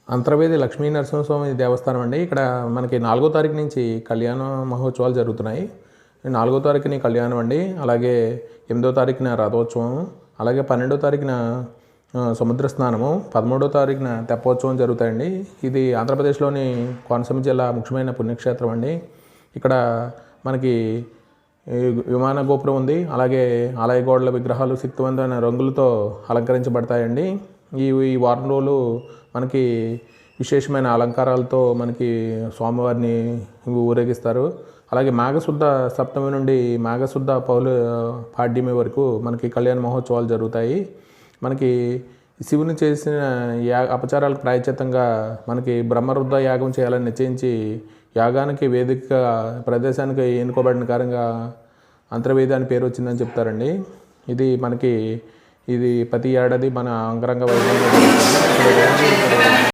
అంతర్వేది లక్ష్మీ నరసింహస్వామి దేవస్థానం అండి. ఇక్కడ మనకి 4వ తారీఖు నుంచి కళ్యాణ మహోత్సవాలు జరుగుతున్నాయి. 4వ తారీఖుని కళ్యాణం అండి. అలాగే 8వ తారీఖున రథోత్సవం, అలాగే 12వ తారీఖున సముద్ర స్నానము, 13వ తారీఖున తెప్పోత్సవం జరుగుతాయండి. ఇది ఆంధ్రప్రదేశ్లోని కోనసీమ జిల్లా ముఖ్యమైన పుణ్యక్షేత్రం అండి. ఇక్కడ మనకి విమాన గోపురం ఉంది. అలాగే ఆలయ గోడల విగ్రహాలు శక్తివంతమైన రంగులతో అలంకరించబడతాయండి. ఈ వారం రోజులు మనకి విశేషమైన అలంకారాలతో మనకి స్వామివారిని ఊరేగిస్తారు. అలాగే మాఘశుద్ధ సప్తమి నుండి మాఘశుద్ధ పాడ్యమి వరకు మనకి కళ్యాణ మహోత్సవాలు జరుగుతాయి. మనకి శివుని చేసిన అపచారాలకు ప్రాయశ్చిత్తంగా మనకి బ్రహ్మరుద్ర యాగం చేయాలని నిశ్చయించి యాగానికి వేదిక ప్రదేశానికి ఎన్నుకోబడిన కారణంగా అంతర్వేది అని పేరు వచ్చిందని చెప్తారండి. ఇది ప్రతి ఏడాది మన అంగరంగ వైభవంగా